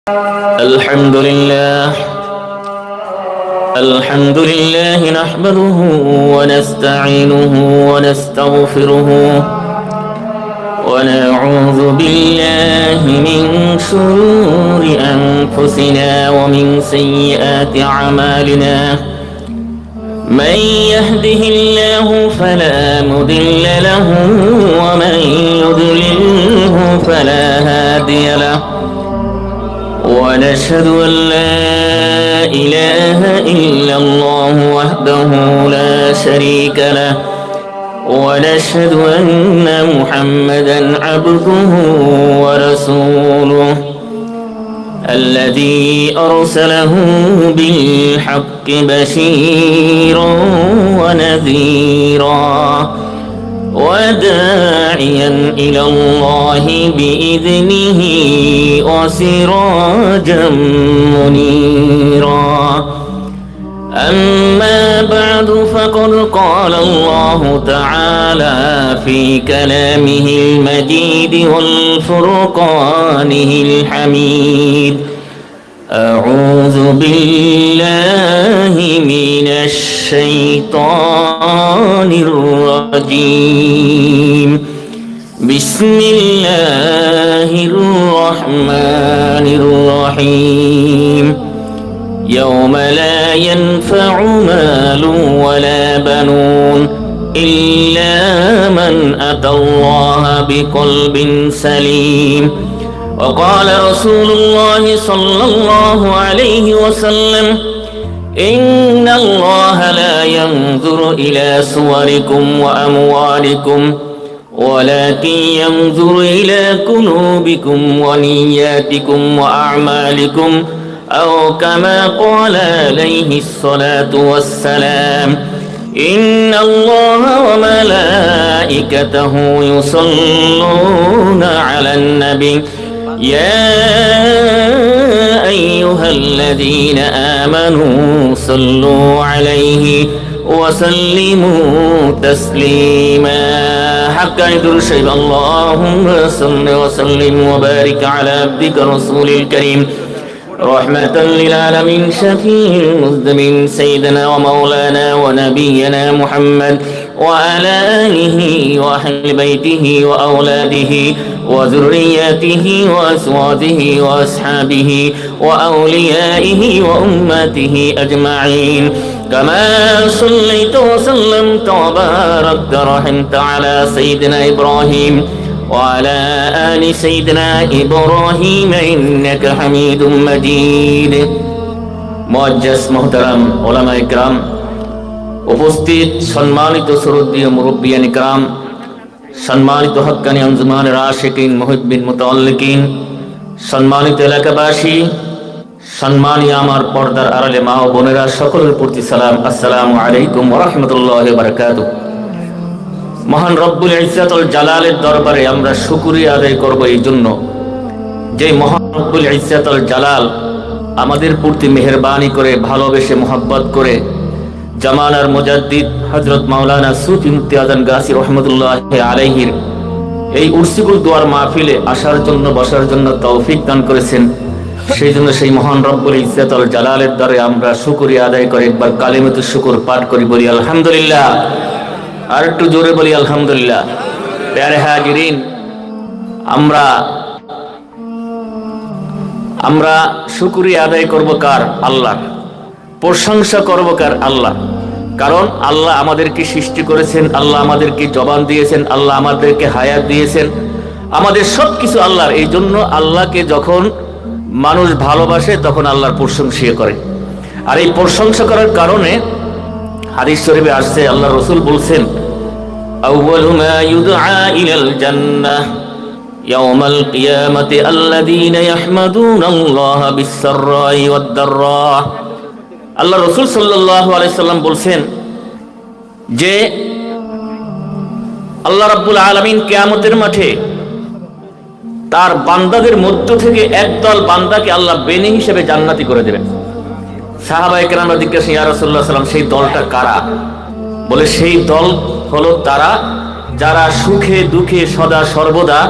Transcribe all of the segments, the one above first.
الحمد لله نحمده ونستعينه ونستغفره ونعوذ بالله من شرور أنفسنا ومن سيئات أعمالنا من يهده الله فلا مضل له ومن يضلله فلا هادي له ونشهد أن لا إله إلا الله وحده لا شريك له ونشهد أن محمدا عبده ورسوله الذي أرسله بالحق بشيرا ونذيرا وداعيا إلى الله بإذنه وسراجا منيرا أما بعد فقد قال الله تعالى في كلامه المجيد والفرقانه الحميد أعوذ بالله من الشيطان الرجيم بسم الله الرحمن الرحيم يوم لا ينفع مال ولا بنون إلا من أتى الله بقلب سليم وقال رسول الله صلى الله عليه وسلم إن الله لا ينظر إلى صوركم وأموالكم ولكن ينظر إلى قلوبكم ونياتكم وأعمالكم أو كما قال عليه الصلاة والسلام إن الله وملائكته يصلون على النبي يا أيها الذين آمنوا صلوا عليه وسلموا تسليما حق يدر الشيب اللهم صل وسلم وبارك على عبدك رسول الكريم رحمة للعالمين شفيع المذنبين سيدنا ومولانا ونبينا محمد وعلى آله وأهل بيته وأولاده وذرياته وأزواجه وأصحابه وأوليائه وأمته أجمعين كما صليت وسلمت وباركت ورحمت على سيدنا إبراهيم وعلى آل سيدنا إبراهيم إنك حميد مجيد মুআজ্জাজ মুহতারাম উলামা ইকরাম উপস্থিত সম্মানিত শ্রদ্ধেয় মুরব্বিয়ান ইকরাম সম্মানিত হক্কানি আঞ্জুমানের আশিকিন মুহিব্বিন মুতাআল্লিকিন সম্মানিত এলাকাবাসী সম্মানীয় আমার পর্দার আড়ালে মা ও বোনেরা সকলের প্রতি সালাম আসসালামু আলাইকুম ওয়া রাহমাতুল্লাহি ওয়া বারাকাতুহু মহান রব্বুল ইজ্জাতুল জালালের দরবারে আমরা শুকরিয়া আদায় করব এই জন্য যে মহান রব্বুল ইজ্জাতুল জালাল আমাদের প্রতি মেহেরবানি করে ভালোবেসে মোহাব্বত করে জামানার মুজাদ্দিদ হযরত মাওলানা সুফি মুফতি আযম গাছি রাহমাতুল্লাহি আলাইহির এই উরসিকুল দুয়ার মাহফিলে আসার জন্য বসার জন্য তৌফিক দান করেছেন সেই জন্য সেই মহান রব্বুল ইজ্জাতুল জালালের দরে আমরা শুকরিয়া আদায় করে একবার কালিমাতুশ শুকর পাঠ করি বলি আলহামদুলিল্লাহ আর একটু জোরে বলি আলহামদুলিল্লাহ প্যারে হাজিরিন আমরা শুকরিয়া আদায় করব কার আল্লাহ প্রশংসা করব কার আল্লাহ কারণ আল্লাহ আমাদেরকে সৃষ্টি করেছেন আল্লাহ আমাদেরকে জবান দিয়েছেন আল্লাহ আমাদেরকে হায়াত দিয়েছেন আমাদের সবকিছু আল্লাহর এই জন্য আল্লাহকে যখন মানুষ ভালোবাসে তখন আল্লাহর প্রশংসা করে আর এই প্রশংসা করার কারণে হাদিস শরীফে আসছে আল্লাহ রাসূল বলছেন আউয়ালু মা ইউদআ ইলাল জান্নাহ ইয়াউমাল কিয়ামাতি আল্লাযীনা ইয়াহমাদুনাল্লাহা বিস-সাররা'i ওয়াদ-দাররা আল্লাহ রাসূল সাল্লাল্লাহু আলাইহি সাল্লাম বলছেন যে আল্লাহ রাব্বুল আলামিন কিয়ামতের মাঠে তার বান্দাদের মধ্য থেকে একদল বান্দাকে আল্লাহ বেনি হিসেবে জান্নাতি করে দেবেন সাহাবায়ে কেরামরা জিজ্ঞাসা ইয়া রাসূলুল্লাহ সাল্লাল্লাহু আলাইহি ওয়াসাল্লাম সেই দলটা কারা বলে সেই দল হলো তারা যারা সুখে দুঃখে সদা সর্বদা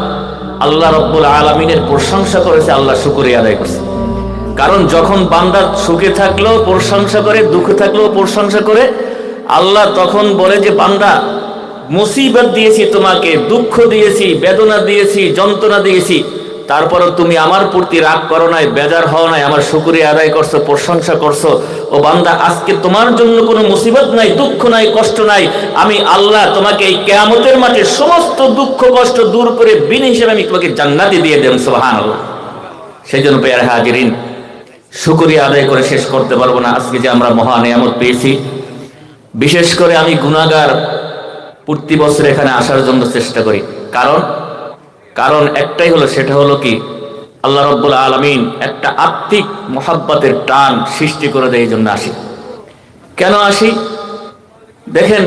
আল্লাহ রাব্বুল আলামিনের প্রশংসা করেছে, আল্লাহ শুকরিয়া আদায় করছে। কারণ যখন বান্দা সুখে থাকলেও প্রশংসা করে, দুঃখে থাকলেও প্রশংসা করে, আল্লাহ তখন বলে যে বান্দা মুসিবত দিয়েছি তোমাকে, দুঃখ দিয়েছি, বেদনা দিয়েছি, যন্ত্রণা দিয়েছি, তারপরও তুমি আমার প্রতি রাগ করো নাই, বেজার হও নাই, আমার শুকরিয়া আদায় করছো, প্রশংসা করছো। ও বান্দা, আজকে তোমার জন্য কোনো মুসিবত নাই, দুঃখ নাই, কষ্ট নাই, আমি আল্লাহ তোমাকে এই কিয়ামতের মাঠে সমস্ত দুঃখ কষ্ট দূর করে বিনা হিসেবে আমি তোমাকে জান্নাতি দিয়ে দেব। সুবহানাল্লাহ। সেই জন্য পেয়ারে হাজিরিন, শুকরিয়া আদায় করে শেষ করতে পারবো না। আজকে যে আমরা মহা নিয়ামত পেয়েছি, বিশেষ করে আমি গুনাহগার প্রতি বছর এখানে আসার জন্য চেষ্টা করি। কারণ একটাই হলো, সেটা হলো কি, আল্লাহ রাব্বুল আলামিন একটা আত্মিক মোহাব্বতের টান সৃষ্টি করে দেয়, এই জন্য আসি। কেন আসি? দেখেন,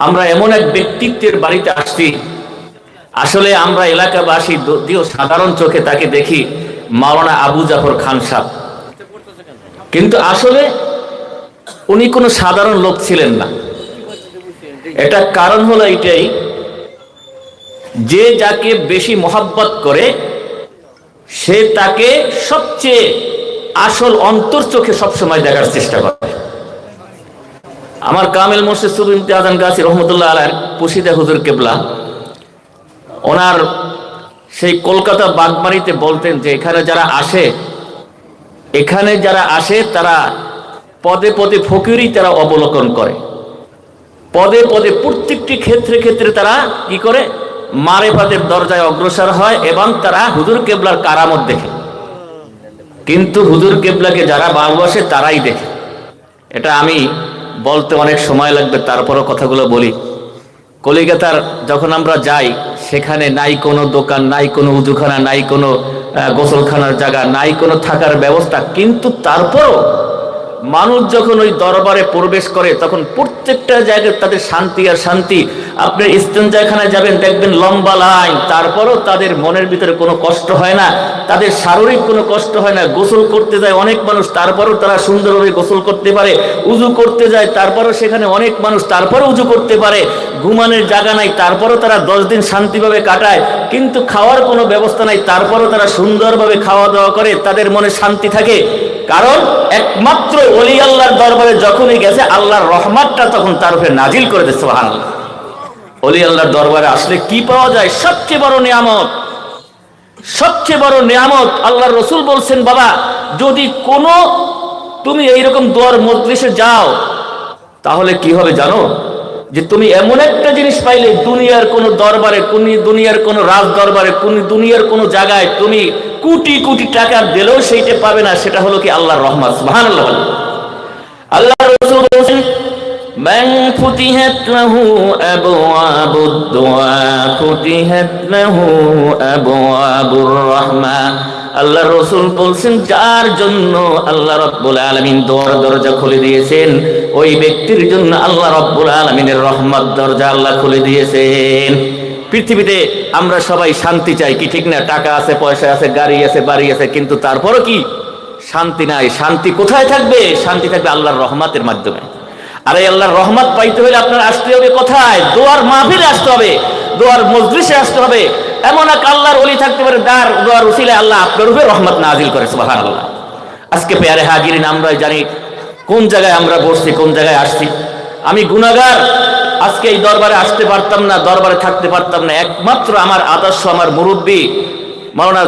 আমরা এমন এক ব্যক্তিত্বের বাড়িতে আসছি, আসলে আমরা এলাকাবাসী যদিও সাধারণ চোখে তাকে দেখি মাওলানা আবু জাফর খান সাহেব, কিন্তু আসলে উনি কোনো সাধারণ লোক ছিলেন না। এটা কারণ হলো এইটাই, যে যাকে বেশি মোহাব্বত করে সে তাকে সবচেয়ে আসল অন্তর চোখে সবসময় দেখার চেষ্টা করে। আমার কামেল মুর্শিদ সুফি মুফতি আজম গাছি রহমতুল্লাহ আলাইহির পুশিদা হুজুর কেবলা, ওনার সেই কলকাতা বাগবাড়িতে বলতেন যে এখানে যারা আসে তারা পদে পদে ফকিরি তারা অবলোকন করে, পদে পদে প্রত্যেকটি ক্ষেত্রে তারা কি করে, মারেফাতের দরজায় অগ্রসর হয় এবং তারা হুজুর কেবলার কারামত দেখে। কিন্তু হুজুর কেবলাকে যারা ভালোবাসে তারাই দেখে। এটা আমি বলতে অনেক সময় লাগবে, তারপরও কথাগুলো বলি। কলিকাতার যখন আমরা যাই, সেখানে নাই কোনো দোকান, নাই কোনো উজুখানা, নাই কোনো গোসলখানার জায়গা, নাই কোনো থাকার ব্যবস্থা, কিন্তু তারপরও মানুষ যখন ওই দরবারে প্রবেশ করে তখন প্রত্যেকটা জায়গায় তাদের শান্তি আর শান্তি। আপনি ইস্তেঞ্জাখানায় যাবেন, দেখবেন লম্বা লাইন, তারপরও তাদের মনের ভিতরে কোনো কষ্ট হয় না, তাদের শারীরিক কোনো কষ্ট হয় না। গোসল করতে যায় অনেক মানুষ, তারপরও তারা সুন্দরভাবে গোসল করতে পারে। উজু করতে যায়, তারপরও সেখানে অনেক মানুষ, তারপরও উজু করতে পারে। ঘুমানোর জায়গা নাই, তারপরও তারা 10 দিন শান্তিভাবে কাটায়। কিন্তু খাওয়ার কোনো ব্যবস্থা নাই, তারপরও তারা সুন্দরভাবে খাওয়া দাওয়া করে, তাদের মনে শান্তি থাকে। কারণ একমাত্র ওলি আল্লাহর দরবারে যখনই গেছে, আল্লাহর রহমতটা তখন তার উপরে নাজিল করে দিচ্ছে। সুবহানাল্লাহ। ওলি আল্লাহর দরবারে আসলে কি পাওয়া যায়? সবচেয়ে বড় নিয়ামত, সবচেয়ে বড় নিয়ামত। আল্লাহর রাসূল বলছেন, বাবা যদি তুমি এইরকম দোয়ার মজলিসে যাও, তাহলে কি হবে জানো? যে তুমি এমন একটা জিনিস পাইলে, দুনিয়ার কোন দরবারে, দুনিয়ার কোন রাজ দরবারে, দুনিয়ার কোন জায়গায় তুমি কোটি কোটি টাকা দিলেও সেইটা পাবে না। সেটা হলো কি? আল্লাহর রহমত। সুবহানাল্লাহ। আল্লাহর রাসূল বলেন, মান ফুতিহাত লাহু আবওয়াবুদ দুআ ফুতিহাত লাহু আবওয়াবুর রাহমা। আল্লাহর রাসূল বলছেন, যার জন্য আল্লাহ রাব্বুল আলামিন দোয়ার দরজা খুলে দিয়েছেন, ওই ব্যক্তির জন্য আল্লাহ রাব্বুল আলামিনের রহমত দরজা আল্লাহ খুলে দিয়েছেন। পৃথিবীতে আমরা সবাই শান্তি চাই, কি ঠিক না? টাকা আছে, পয়সা আছে, গাড়ি আছে, বাড়ি আছে, কিন্তু তারপরও কি শান্তি নাই। শান্তি কোথায় থাকবে? শান্তি থাকবে আল্লাহর রহমতের মাধ্যমে। আর এই আল্লাহর রহমত পাইতে হলে আপনার আসতে হবে কোথায়? দোয়ার মাহফিলে আসতে হবে, দোয়ার মজলিসে আসতে হবে। এমন এক আল্লাহর ওলি থাকতে পারে, দোয়ার উসিলায় আল্লাহ আপনার উপরে রহমত নাজিল করে। সুবহানাল্লাহ। আজকে পেয়ারে হাজিরিন, আমরা জানি কোন জায়গায় আমরা বসছি, কোন জায়গায় আসছি। আমি গুনাহগার, আজকে এই দরবারে আসতে পারতাম না, দরবারে থাকতে পারতাম না। একমাত্র আমার আদর্শ, আমার মুরব্বী মাওলানা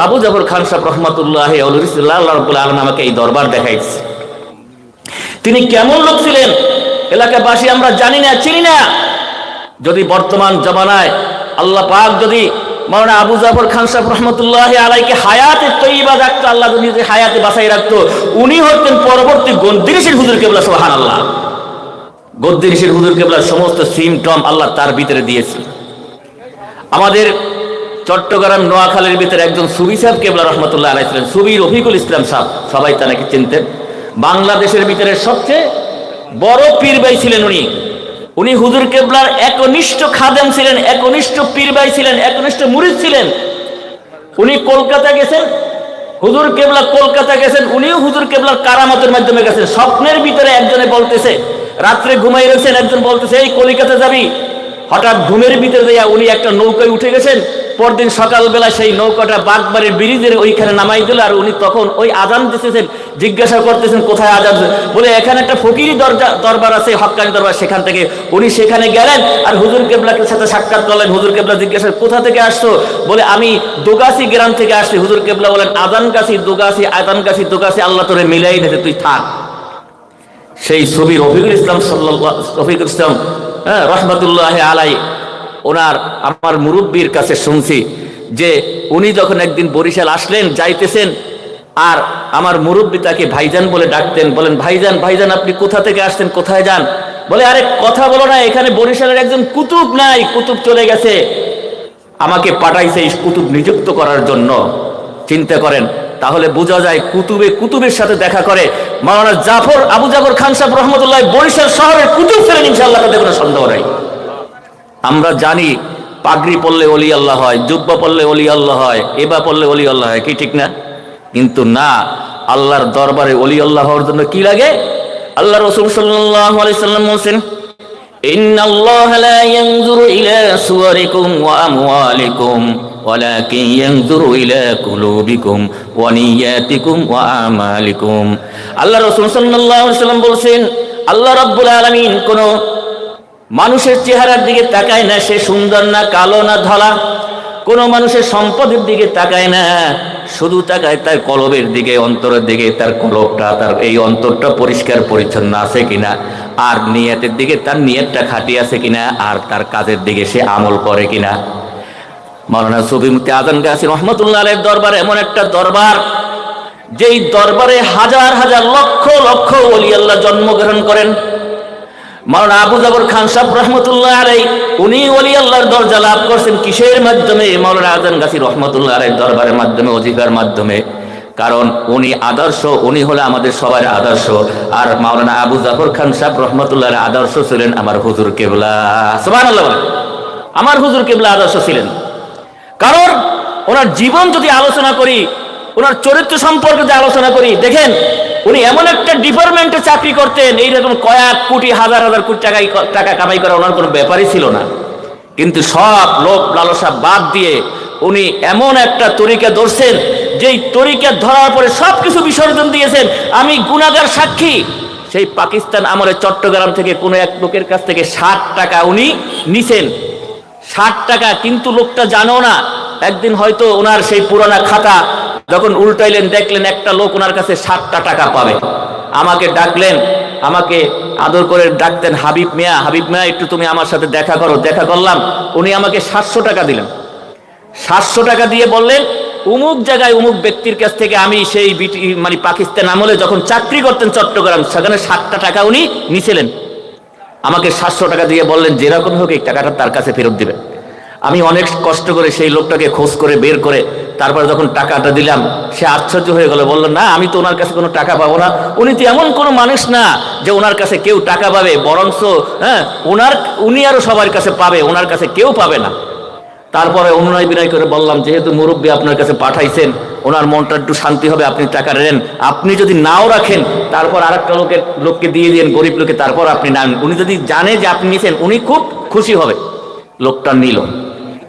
আবু জাফর খান সাহেব রহমাতুল্লাহি আলাইহি, আল্লাহ রাব্বুল আলামিন আমাকে এই দরবার দেখাইছে। তিনি কেমন লোক ছিলেন এলাকাবাসী আমরা জানি না, চিনি না। যদি বর্তমান জমানায় আল্লাহ পাক যদি মাওলানা আবু জাফর খান সাহেব রহমাতুল্লাহি আলাইহিকে হায়াতে তৈয়বা রাখতো, আল্লাহ যদি হায়াতে বাঁচাই রাখতো, উনি হতেন পরবর্তী গদ্দিনীশের হুজুর কেবলা। সুবহানাল্লাহ। গদ্দিনীশের হুজুর কেবলার সমস্ত সিমটম আল্লাহ তার ভিতরে দিয়েছে। আমাদের চট্টগ্রাম নোয়াখালীর ভিতরে একজন সুবি সাহেব কেবলা রহমতুল্লাহ আলাইহি ছিলেন, সুবি রফিকুল ইসলাম সাহেব, সবাই তাকে চিনতেন। বাংলাদেশের ভিতরে সবচেয়ে বড় পীর ভাই ছিলেন উনি হুজুর কেবলার একনিষ্ঠ খাদেম ছিলেন, একনিষ্ঠ পীর ভাই ছিলেন, একনিষ্ঠ মুরিদ ছিলেন। উনি কলকাতা গেছেন, হুজুর কেবলা কলকাতা গেছেন, উনিও হুজুর কেবলার কারামতের মাধ্যমে গেছেন। স্বপ্নের ভিতরে একজনে বলতেছে, রাত্রে ঘুমাই রয়েছেন, একজন বলতেছে, এই কলিকাতা যাবি? হঠাৎ ঘুমের ভিতরে যাইয়া উনি একটা নৌকায় উঠে গেছেন। পরদিন সকালবেলা সেই নৌকাটা বাগবাড়ির ব্রিজের ওইখানে নামাই দিল। আর উনি তখন ওই আজান দিতেছেন, জিজ্ঞাসা করতেছেন কোথায় আজান, বলে এখানে একটা ফকিরি দরবার আছে, হক্কানি দরবার, সেখান থেকে। উনি সেখানে গেলেন আর হুজুর কেবলাকে সাথে সাক্ষাৎ করলেন। হুজুর কেবলা জিজ্ঞাসা, কোথা থেকে আসছো? বলে আমি দোগাছি গ্রাম থেকে আসছি। হুজুর কেবলা বলেন, আজান গাছি দোগাছি, আজান গাছি দোগাছি, আল্লাহ তোরে মিলাই দিতে, তুই থাক। সেই ছবি রফিকুল ইসলাম রহমতুল্লাহ আলাই, ওনার আমার মুরব্বীর কাছে শুনছি যে উনি যখন একদিন বরিশাল আসলেন, যাইতেছেন, আর আমার মুরব্বী তাকে ভাইজান বলে ডাকতেন। বলেন, ভাইজান ভাইজান আপনি কোথা থেকে আসছেন, কোথায় যান? বলে, আরে কথা বলো না, এখানে বরিশালের একজন কুতুব নাই, কুতুব চলে গেছে, আমাকে পাঠাইছে এই কুতুব নিযুক্ত করার জন্য। চিন্তা করেন, তাহলে বোঝা যায় কুতুবের সাথে দেখা করে মাওলানা আবু জাফর খান সাহেব রহমতুল্লাহ বরিশাল শহরের কুতুব ছিলেন, ইনশাআল্লাহ, তাতে কোনো সন্দেহ নাই। আমরা জানি পাগড়ি পরলে ওলি আল্লাহ হয়, জুব্বা পরলে ওলি আল্লাহ হয়, এবা পরলে ওলি আল্লাহ হয়, কি ঠিক না? কিন্তু না, আল্লাহর দরবারে ওলি আল্লাহ হওয়ার জন্য কি লাগে? আল্লাহ রাসূল সাল্লাল্লাহু আলাইহি সাল্লাম বলেন, ইন্নাল্লাহা লা ইয়ানজুরু ইলা সুওয়ারিকুম ওয়া আমওয়ালিকুম ওয়ালাকিন ইয়ানজুরু ইলা কুলুবিকুম ওয়া নিয়াতিকুম ওয়া আমালিকুম। আল্লাহ রাসূল সাল্লাল্লাহু আলাইহি সাল্লাম বলেন, আল্লাহ রাব্বুল আলামিন কোন মানুষের চেহারার দিকে তাকায় না, সে সুন্দর না কালো না ধলা। কোন মানুষের সম্পদের দিকে তাকায় না, শুধু তাকায় তার কলবের দিকে, অন্তরের দিকে, তার কলবটা, তার এই অন্তরটা পরিষ্কার পরিচ্ছন্ন আছে কিনা, আর নিয়তের দিকে তার নিয়তটা খাঁটি আছে কিনা, আর তার কাজের দিকে সে আমল করে কিনা। মাওলানা সুফি মুফতি আজম গাছী রহমতুল্লাহ আলাইহির দরবার এমন একটা দরবার, যেই দরবারে হাজার হাজার লক্ষ লক্ষ ওলি আল্লাহ জন্মগ্রহণ করেন। মাওলানা আবু জাফর খান সাহেব রহমতুল্লাহ আলাইহি উনি ওলি আল্লাহর দরজা লাভ করছেন কিসের মাধ্যমে? মাওলানা আজম গাছী রহমতুল্লাহ আলাইহির দরবারের মাধ্যমে, ওজিফার মাধ্যমে। কারণ উনি আদর্শ, উনি হলো আমাদের সবার আদর্শ। আর মাওলানা আবু জাফর খান সাহেব রহমতুল্লাহ আলাইহি আদর্শ ছিলেন আমার হুজুর কেবলা। সুবহানাল্লাহ, আমার হুজুর কেবলা আদর্শ ছিলেন। কারণ ওনার জীবন যদি আলোচনা করি, ওনার চরিত্র সম্পর্কে যদি আলোচনা করি, দেখেন উনি এমন একটা ডিপার্টমেন্টে চাকরি করতেন, এইরকম কয়েক কোটি হাজার হাজার কোটি টাকা কামাই করা ওনার কোনো ব্যাপারই ছিল না। কিন্তু সব লোভ লালসা বাদ দিয়ে উনি এমন একটা তরিকা ধরছেন, যেই তরিকা ধরার পরে সবকিছু বিসর্জন দিয়েছেন। আমি গুনাহগার সাক্ষী, সেই পাকিস্তান আমলে চট্টগ্রাম থেকে কোনো এক লোকের কাছ থেকে 60 টাকা উনি নিছেন, 60 টাকা। কিন্তু লোকটা জানো না, একদিন হয়তো ওনার সেই পুরানা খাতা যখন উল্টাইলেন, দেখলেন একটা লোক ওনার কাছে 60টা টাকা পাবে। আমাকে ডাকলেন, আমাকে আদর করে ডাকতেন, হাবিব মিয়া, হাবিব মিয়া একটু তুমি আমার সাথে দেখা করো। দেখা করলাম, উনি আমাকে 700 টাকা দিলেন। 700 টাকা দিয়ে বললেন, উমুক জায়গায় উমুক ব্যক্তির কাছ থেকে আমি সেই মানে পাকিস্তান আমলে যখন চাকরি করতেন চট্টগ্রাম, সেখানে 60টা টাকা উনি নিছিলেন। আমাকে 700 টাকা দিয়ে বললেন, যেরকম হোক এই টাকাটা তার কাছে ফেরত দিবেন। আমি অনেক কষ্ট করে সেই লোকটাকে খোঁজ করে বের করে তারপরে যখন টাকাটা দিলাম, সে আশ্চর্য হয়ে গেল, বলল, না আমি তো ওনার কাছে কোনো টাকা পাবো না, উনি তো এমন কোনো মানুষ না যে ওনার কাছে কেউ টাকা পাবে, বরঞ্চ উনি আরো সবার কাছে পাবে, ওনার কাছে কেউ পাবে না। তারপরে অনুনয় বিনয় করে বললাম, যেহেতু মুরব্বী আপনার কাছে পাঠাইছেন, ওনার মনটা একটু শান্তি হবে, আপনি টাকা নেন। আপনি যদি নাও রাখেন, তারপর আরেকটা লোককে দিয়ে দিন, গরিব লোকে, তারপর আপনি নেন। উনি যদি জানে যে আপনি নিয়েছেন, উনি খুব খুশি হবে। লোকটা নিল।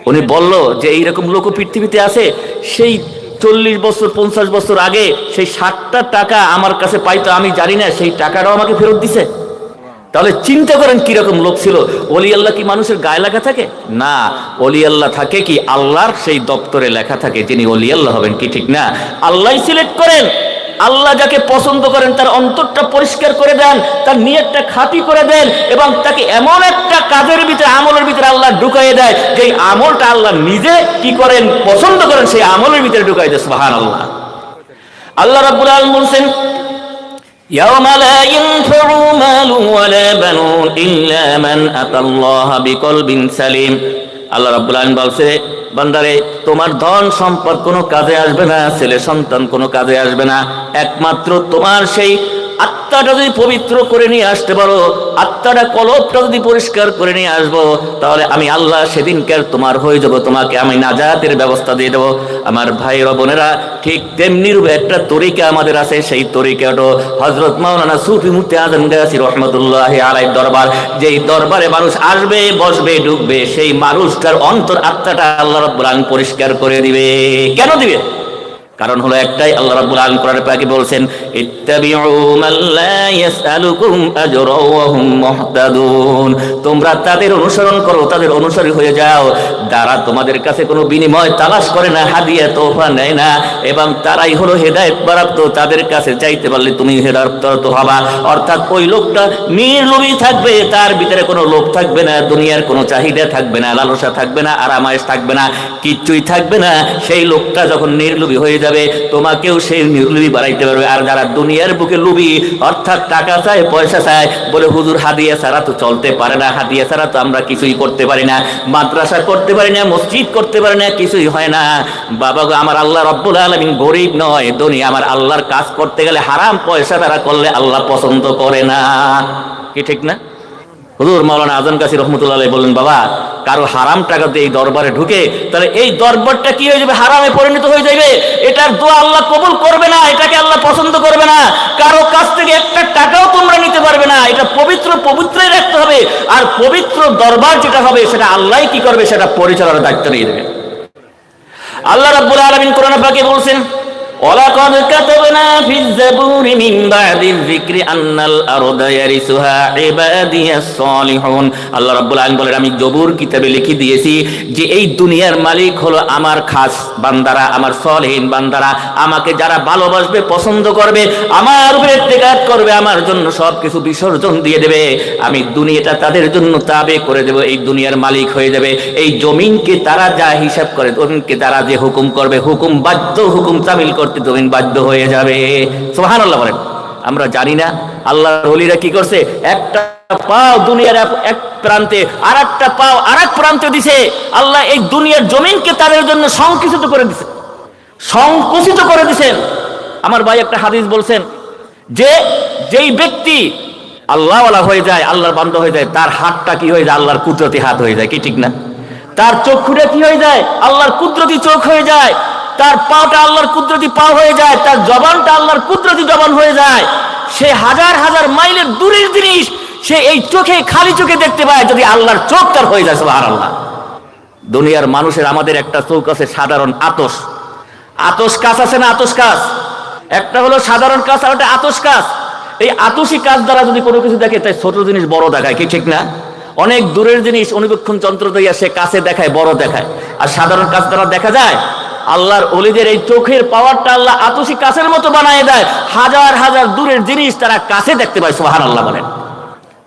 উনি বলল যে এইরকম লোকও পৃথিবীতে আছে, সেই 40 বছর 50 বছর আগে সেই 60টা টাকা আমার কাছে পাইতো, আমি জানি না, সেই টাকাটাও আমাকে ফেরত দিছে। তাহলে চিন্তা করেন কিরকম লোক ছিল। ওলি আল্লাহ কি মানুষের গায়ে লেখা থাকে? না, ওলি আল্লাহ থাকে কি আল্লাহর সেই দপ্তরে লেখা থাকে যিনি ওলি আল্লাহ হবেন, কি ঠিক না? আল্লাহ সিলেক্ট করেন। আল্লাহ যাকে পছন্দ করেন তার অন্তরটা পরিষ্কার করে দেন, তার নিয়তটা খাঁটি করে দেন, এবং তাকে এমন একটা কাজের ভিতরে, আমলের ভিতরে আল্লাহ ঢুকাইয়ে দেয়, যে আমলটা আল্লাহ নিজে কি করেন, পছন্দ করেন, সেই আমলের ভিতরে ঢুকাই দেয়। সুবহানাল্লাহ। আল্লাহ রাব্বুল আলামিন বলেন, ইয়াওমা লা ইয়ানফাউ মালুন ওয়ালা বানুন ইল্লা মান আতাল্লাহা বিকলবিন সালিম। আল্লাহ রাব্বুল আলামিন বলছে, বান্দারে তোমার ধন সম্পদ কোনো কাজে আসবে না, ছেলে সন্তান কোনো কাজে আসবে না, একমাত্র তোমার সেই আত্মাটা যদি পবিত্র করে নিয়ে আসতে পারো, আত্মাটা কলবটা যদি পরিষ্কার করে নিয়ে আসবো, তাহলে আমি আল্লাহ সেদিনকার তোমার হয়ে যাব, তোমাকে আমি নাজাতের ব্যবস্থা দিয়ে দেবো। আমার ভাইরা বোনেরা, ঠিক তেমনি রূপে একটা তরিকা আমাদের আছে, সেই তরিকাটা হযরত মাওলানা সুফি মুফতি আজম গাজী রাহমাতুল্লাহি আলাইহির দরবার। যেই দরবারে মানুষ আসবে, বসবে, ঢুকবে, সেই মানুষটার অন্তর আত্মাটা আল্লাহ রাব্বুল আলামিন পরিষ্কার করে দিবে। কেন দিবে? কারণ হলো একটাই, আল্লাহ রাব্বুল আলামিন কোরআনে পাকে বলছেন, ইত্তাবিউ মান লা ইয়াসআলুকুম আজরা ওয়া হুম মুহতাদুন। তোমরা তাদের অনুসরণ করো, তাদের অনুসারী হয়ে যাও, যারা তোমাদের কাছে কোনো বিনিময় তালাশ করে না, হাদিয়া তোহফা নেয় না, এবং তারাই হলো হেদায়েত প্রাপ্ত। তাদের কাছে চাইতে পারলে তুমি হেদায়েত প্রাপ্ত হবা। অর্থাৎ ওই লোকটা নির্লোভী থাকবে, তার ভিতরে কোনো লোভ থাকবে না, দুনিয়ার কোনো চাহিদা থাকবে না, লালসা থাকবে না, আরামায়েশ থাকবে না, কিচ্ছুই থাকবে না। সেই লোকটা যখন নির্লোভী হয়ে যাবে, তোমাকেও সেই নির্লোভী বানাইতে পারবে। আর যারা দুনিয়ার বুকে লোভী, অর্থাৎ টাকা চায়, পয়সা চায়, বলে হুজুর হাদিয়া ছাড়া তো চলতে পারে না, হাদিয়া ছাড়া তো আমরা কিছুই করতে পারি না, মাদ্রাসা করতে পারি না, মসজিদ করতে পারি না, কিছুই হয় না। বাবা গো, আমার আল্লাহ রাব্বুল আলামিন গরিব নয়, ধনী। আমার আল্লাহর কাজ করতে গেলে হারাম পয়সা তারা করলে আল্লাহ পছন্দ করে না। কি ঠিক না? হুজুর মাওলানা আজম গাজী রাহমাতুল্লাহি আলাইহি বললেন, বাবা কারো হারাম টাকা দিয়ে এই দরবারে ঢুকে, তাহলে এই দরবারটা কি হয়ে যাবে? হারামে পরিণত হয়ে যাবে। এটার দোয়া আল্লাহ কবুল করবে না, এটাকে আল্লাহ পছন্দ করবে না। কারো কাছ থেকে একটা টাকাও তোমরা নিতে পারবে না। এটা পবিত্রই রাখতে হবে। আর পবিত্র দরবার যেটা হবে, সেটা আল্লাহই কি করবে? সেটা পরিচালনার দায়িত্ব নিয়ে দেবে। আল্লাহ রাব্বুল আলামিন কোরআনে পাকে বলছেন, ওয়ালাকাদ কাতাবনা ফিজ জাবুরি মিন বাদিয যিকরি আন্নাল আরদা ইয়ারিসুহা ইবাদিয়াস সালিহুন। আল্লাহ রাব্বুল আলামিন বলেন, আমি জবুর কিতাবে লিখে দিয়েছি যে এই দুনিয়ার মালিক হলো আমার খাস বান্দারা, আমার সলিহিন বান্দারা। আমাকে যারা ভালোবাসবে, পছন্দ করবে, আমার উপরে ইত্তেকাদ করবে, আমার জন্য সবকিছু বিসর্জন দিয়ে দেবে, আমি দুনিয়াটা তাদের জন্য তাবে করে দেব। এই দুনিয়ার মালিক হয়ে যাবে। এই জমিনকে তারা যা হিসাব করে, জমিনকে তারা যে হুকুম করবে, হুকুম বাধ্য, হুকুম তামিল করতে জমিন বাধ্য হয়ে যাবে। সুবহানাল্লাহ বলেন। আমরা জানি না আল্লাহর ওলিরা কি করছে? একটা পাও দুনিয়ার এক প্রান্তে, আর একটা পাও আর এক প্রান্তে দিছে। আল্লাহ এই দুনিয়ার জমিনকে তাদের জন্য সংকুচিত করে দিছে, সংকুচিত করে দিছেন। আমার ভাই একটা হাদিস বলছেন যে যেই ব্যক্তি আল্লাহওয়ালা হয়ে যায়, আল্লাহর বান্দা হয়ে যায়, তার হাতটা কি হয়ে যায়? আল্লাহর কুদরতি হাত হয়ে যায়। কি ঠিক না? তার চক্ষুটা কি হয়ে যায়? আল্লাহর কুদরতি চোখ হয়ে যায়। তার পাটা আল্লাহর কুদরতি পা হয়ে যায়। তার জবানটা আল্লাহর কুদরতি জবান হয়ে যায়। সে হাজার হাজার মাইলের দূরের জিনিস সে এই চোখে, খালি চোখে দেখতে পায়, যদি আল্লাহর চোখ তার হয়ে যায়। সুবহানাল্লাহ। দুনিয়ার মানুষের আমাদের একটা চোখ আছে, সাধারণ আতশ কাজ আছে না? আতশ কাজ একটা হলো সাধারণ কাজ, আর একটা আতশ কাজ। এই আতশী কাজ দ্বারা যদি কোনো কিছু দেখে, তাই ছোট জিনিস বড় দেখায়। কি ঠিক না? অনেক দূরের জিনিস অনুবীক্ষণ যন্ত্র দিয়ে সে কাছে দেখায়, বড় দেখায়। আর সাধারণ কাজ দ্বারা দেখা যায়। আল্লাহর ওলিদের এই চোখের পাওয়ারটা আল্লাহ আতশী কাছের মতো বানিয়ে দেয়। হাজার হাজার দূরের জিনিস তারা কাছে দেখতে পায়। সুবহানাল্লাহ বলেন।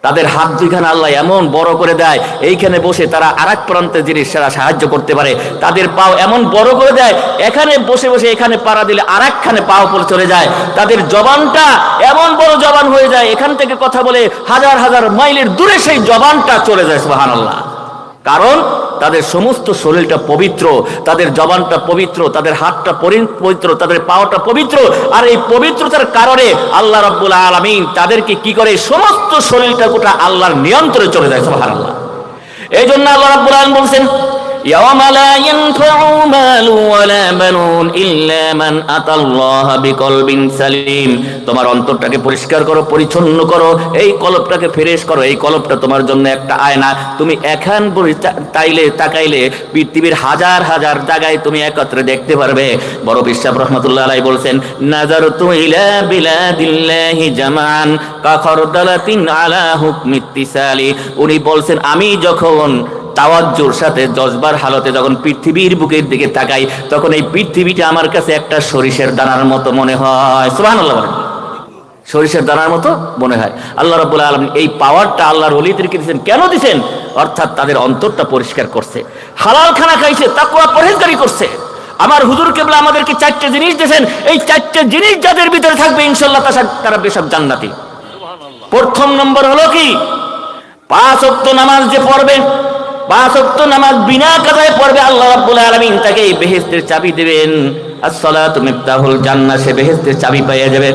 তাদের হাত দুইখানে আল্লাহ এমন বড় করে দেয়, এইখানে বসে তারা আরেক প্রান্তের জিনিস তারা সাহায্য করতে পারে। তাদের পাও এমন বড় করে দেয়, এখানে বসে বসে এখানে পাড়া দিলে আরেকখানে পাও পরে চলে যায়। তাদের জবানটা এমন বড় জবান হয়ে যায়, এখান থেকে কথা বলে হাজার হাজার মাইলের দূরে সেই জবানটা চলে যায়। সুবহানাল্লাহ। কারণ তাদের সমস্ত শরীরটা পবিত্র, তাদের জবানটা পবিত্র, তাদের হাতটা পবিত্র, তাদের পাওয়াটা পবিত্র। আর এই পবিত্রতার কারণে আল্লাহ রাব্বুল আলামিন তাদেরকে কি করে? সমস্ত শরীরটা গোটা আল্লাহর নিয়ন্ত্রণে চলে যায়। সুবহানাল্লাহ। এই জন্য আল্লাহ রাব্বুল আলামিন বলছেন, ইয়াওমা লা ইয়ানফাউ মালু ওয়ালা বানুন ইল্লা মান আতাল্লাহা বিকলবিন সালিম। তোমার অন্তরটাকে পরিষ্কার করো, পরিচ্ছন্ন করো, এই কলবটাকে ফ্রেশ করো। এই কলবটা তোমার জন্য একটা আয়না। তুমি এখন তাকাইলে পৃথিবীর হাজার হাজার জায়গায় তুমি একত্রে দেখতে পারবে। বড় বিশ্বাস রাহমাতুল্লাহি আলাইহি বলছেন, নাযারতু ইলা বিলাদিল্লাহি জামান কাখরদালাতিন আলা হুকমিত্তিসালি। উনি বলছেন, আমি যখন তাওয়াজ্জুর সাথে জজবার হালতে যখন পৃথিবীর বুকের দিকে তাকাই, তখন এই পৃথিবীটা আমার কাছে একটা সরিষার দানার মতো মনে হয়। সুবহানাল্লাহ। সরিষার দানার মতো মনে হয়। আল্লাহ রাব্বুল আলামিন এই পাওয়ারটা আল্লাহর ওলিদেরকে দিয়েছেন। কেন দিয়েছেন? অর্থাৎ তাদের অন্তরটা পরিষ্কার করছে, হালাল খানা খাইছে, তাকওয়া পরহেজগারি করছে। আমার হুজুর কেবলা আমাদেরকে চারটে জিনিস দিয়েছেন। এই চারটে জিনিস যাদের ভিতরে থাকবে, ইনশাআল্লাহ তারা বেশক জান্নাতি। প্রথম নম্বর হলো কি? 5 ওয়াক্ত নামাজ যে পড়বে, 5 ওয়াক্ত নামাজ বিনা কাজায় পড়বে, আল্লাহ রাব্বুল আলামিন তাকে এই বেহেশতের চাবি দেবেন। আসসালাতু মিফতাহুল জান্নাহ। সে বেহেশতের চাবি পেয়ে যাবে।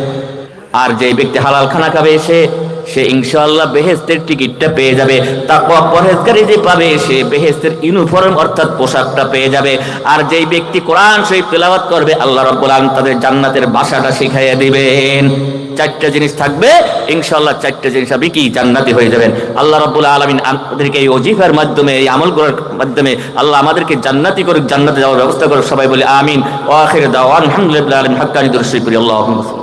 আর যে ব্যক্তি হালাল খানা খাবে সে ইনশাআল্লাহ বেহেশতের টিকিটটা পেয়ে যাবে। তাকওয়া পরহেজগারি যে পাবে সে বেহেশতের ইউনিফর্ম অর্থাৎ পোশাকটা পেয়ে যাবে। আর যেই ব্যক্তি কোরআন শরীফ তেলাওয়াত করবে আল্লাহ রাব্বুল আলামিন তাদের জান্নাতের ভাষাটা শিখাইয়া দিবেন। চারটা জিনিস থাকবে ইনশাআল্লাহ, চারটা জিনিস আপনি কি জান্নাতি হয়ে যাবেন। আল্লাহ রাব্বুল আলামিন আমাদেরকে এই ওজিফার মাধ্যমে, এই আমলগুলোর মাধ্যমে আল্লাহ আমাদেরকে জান্নাতি করুক, জান্নাতে যাওয়ার ব্যবস্থা করুক। সবাই বলে আমিন। ওয়া আখির দাওয়ান আলহামদুলিল্লাহি রাব্বিল আলামিন। হাক্কানি দুরূদ শরীফ পড়ি। আল্লাহুম্মা